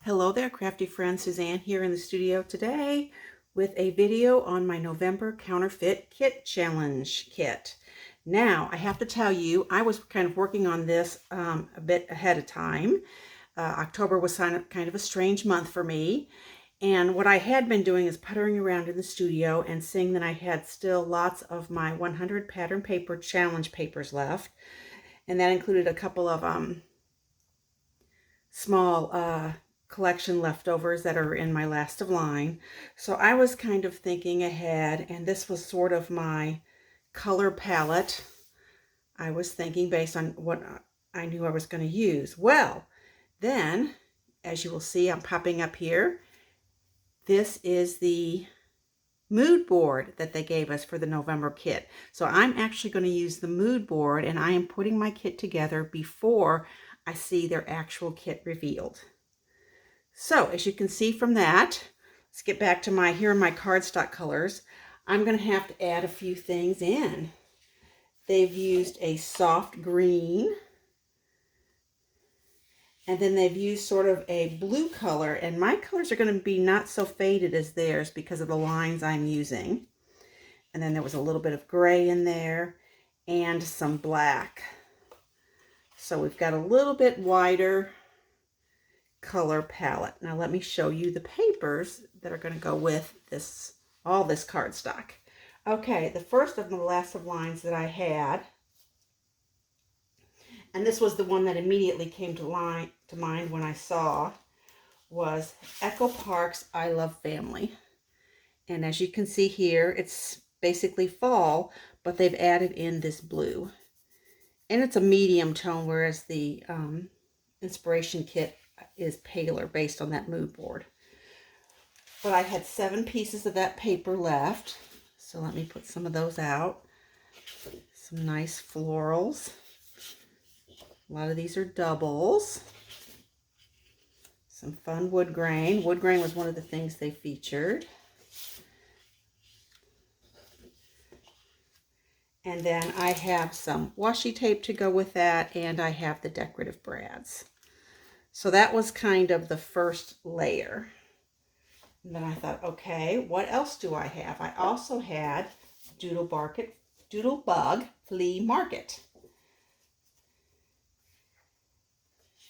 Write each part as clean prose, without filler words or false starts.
Hello there, crafty friend. Suzanne here in the studio today with a video on my November Counterfeit Kit Challenge kit. Now, I have to tell you, I was kind of working on this a bit ahead of time. October was kind of a strange month for me. And what I had been doing is puttering around in the studio and seeing that I had still lots of my 100 pattern paper challenge papers left. And that included a couple of small collection leftovers that are in my last of line. So I was kind of thinking ahead, and this was sort of my color palette. I was thinking based on what I knew I was going to use. Well, then, as you will see, I'm popping up here. This is the mood board that they gave us for the November kit. So I'm actually going to use the mood board, and I am putting my kit together before I see their actual kit revealed. So as you can see from that, let's get back to here are my cardstock colors. I'm going to have to add a few things in. They've used a soft green, and then they've used sort of a blue color, and my colors are going to be not so faded as theirs because of the lines I'm using. And then there was a little bit of gray in there and some black. So we've got a little bit wider color palette. Now let me show you the papers that are going to go with this, all this cardstock. Okay, the first of the last of lines that I had, and this was the one that immediately came to mind when I saw, was Echo Park's I Love Family. And as you can see here, it's basically fall, but they've added in this blue. And it's a medium tone, whereas the inspiration kit is paler based on that mood board. But I had 7 pieces of that paper left, so let me put some of those out. Some nice florals. A lot of these are doubles. Some fun wood grain. Wood grain was one of the things they featured. And then I have some washi tape to go with that, and I have the decorative brads. So that was kind of the first layer. And then I thought, okay, what else do I have? I also had Doodlebug Flea Market.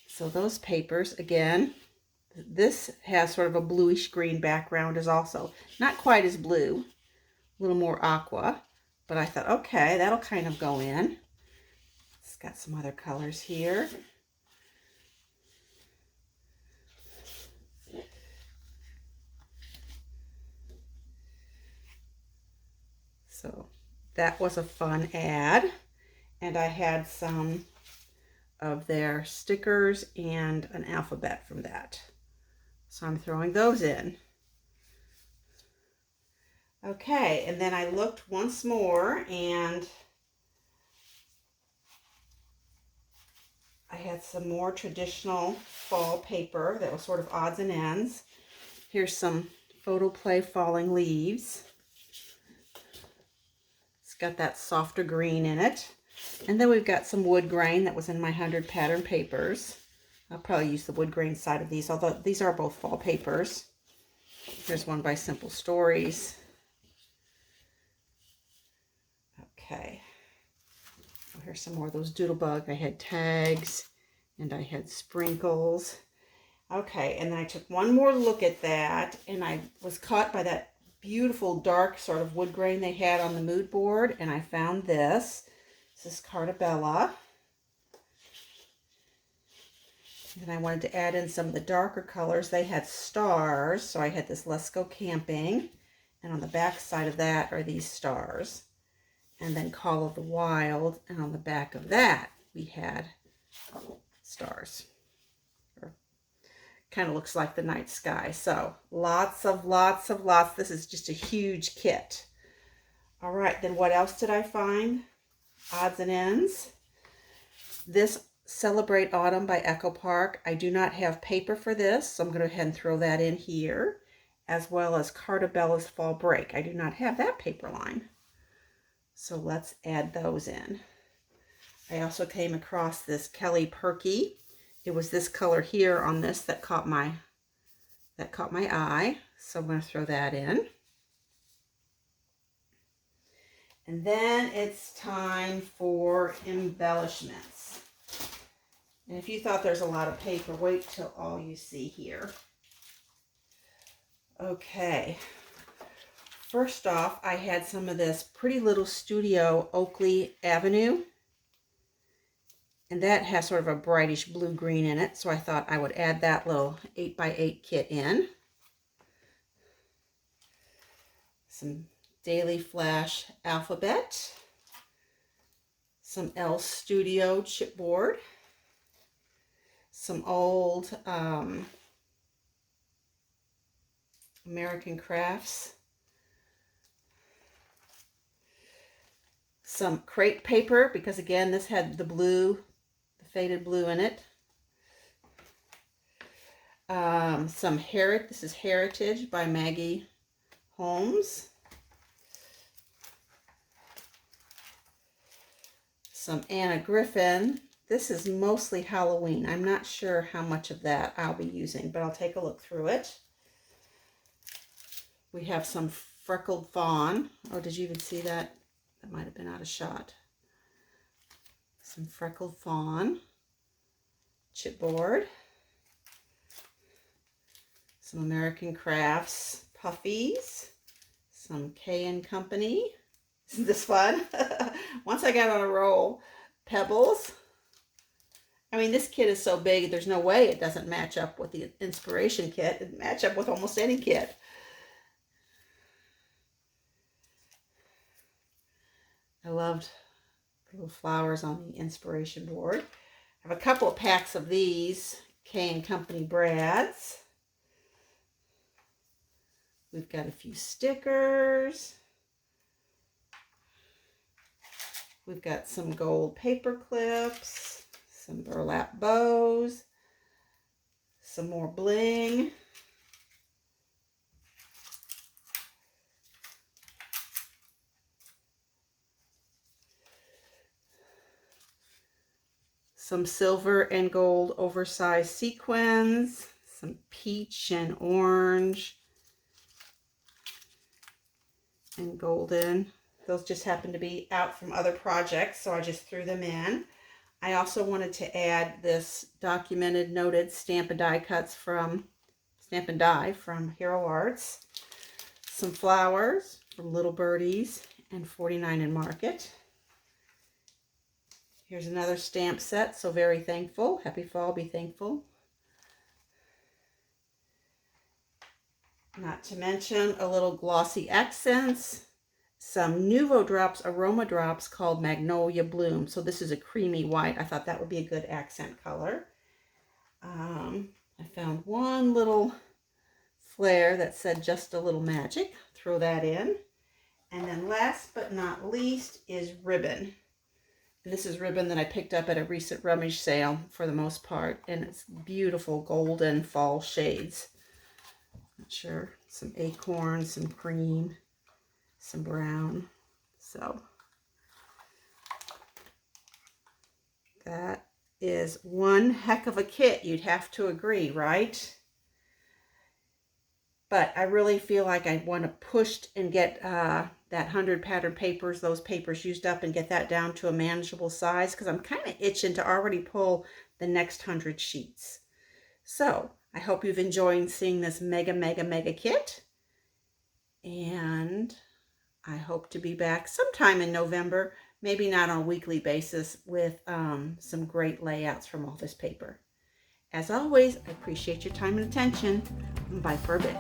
So those papers, again, this has sort of a bluish green background, is also not quite as blue, a little more aqua, but I thought, okay, that'll kind of go in. It's got some other colors here. So that was a fun ad, and I had some of their stickers and an alphabet from that. So I'm throwing those in. Okay, and then I looked once more, and I had some more traditional fall paper that was sort of odds and ends. Here's some Photo Play Falling Leaves. It's got that softer green in it. And then we've got some wood grain that was in my 100 pattern papers. I'll probably use the wood grain side of these, although these are both fall papers. Here's one by Simple Stories. Okay. Oh, here's some more of those Doodlebug. I had tags and I had sprinkles. Okay, and then I took one more look at that, and I was caught by that beautiful dark sort of wood grain they had on the mood board, and I found this. This is Cartabella. And I wanted to add in some of the darker colors. They had stars, so I had this Let's Go Camping, and on the back side of that are these stars. And then Call of the Wild, and on the back of that we had stars. Kind of looks like the night sky. So lots. This is just a huge kit. All right, then what else did I find? Odds and ends. This Celebrate Autumn by Echo Park. I do not have paper for this, so I'm going to go ahead and throw that in here. as well as Cartabella's Fall Break. I do not have that paper line. So let's add those in. I also came across this Kelly Perky. It was this color here on this that caught my eye. So I'm going to throw that in. And then it's time for embellishments. And if you thought there's a lot of paper, wait till all you see here. Okay. First off, I had some of this Pretty Little Studio Oakley Avenue. And that has sort of a brightish blue-green in it, so I thought I would add that little 8x8 kit in. Some Daily Flash Alphabet. Some L Studio chipboard. Some old American Crafts. Some crepe paper, because again, this had the blue, the faded blue in it. This is Heritage by Maggie Holmes. Some Anna Griffin. This is mostly Halloween. I'm not sure how much of that I'll be using, but I'll take a look through it. We have some Freckled Fawn. Oh, did you even see that? That might have been out of shot. Some Freckled Fawn chipboard. Some American Crafts puffies. Some K & Company. Isn't this fun? Once I got on a roll. Pebbles. I mean, this kit is so big, there's no way it doesn't match up with the inspiration kit. It'd match up with almost any kit. I loved the little flowers on the inspiration board. I have a couple of packs of these K & Company brads. We've got a few stickers. We've got some gold paper clips, some burlap bows, some more bling. Some silver and gold oversized sequins, some peach and orange and golden. Those just happen to be out from other projects, so I just threw them in. I also wanted to add this documented, noted stamp and die cuts from Stamp and Die from Hero Arts. Some flowers from Little Birdies and 49 and Market. Here's another stamp set, so very thankful. Happy fall, be thankful. Not to mention a little glossy accents. Some Nuvo Drops Aroma Drops called Magnolia Bloom. So this is a creamy white. I thought that would be a good accent color. I found one little flare that said Just a Little Magic. Throw that in. And then last but not least is ribbon. And this is ribbon that I picked up at a recent rummage sale for the most part. And it's beautiful golden fall shades. Not sure. Some acorn, some cream, some brown. So that is one heck of a kit, you'd have to agree, right? But I really feel like I want to push and get that 100 pattern papers, those papers used up, and get that down to a manageable size, because I'm kind of itching to already pull the next 100 sheets. So I hope you've enjoyed seeing this mega kit, and I hope to be back sometime in November, maybe not on a weekly basis, with some great layouts from all this paper. As always, I appreciate your time and attention. Bye for a bit.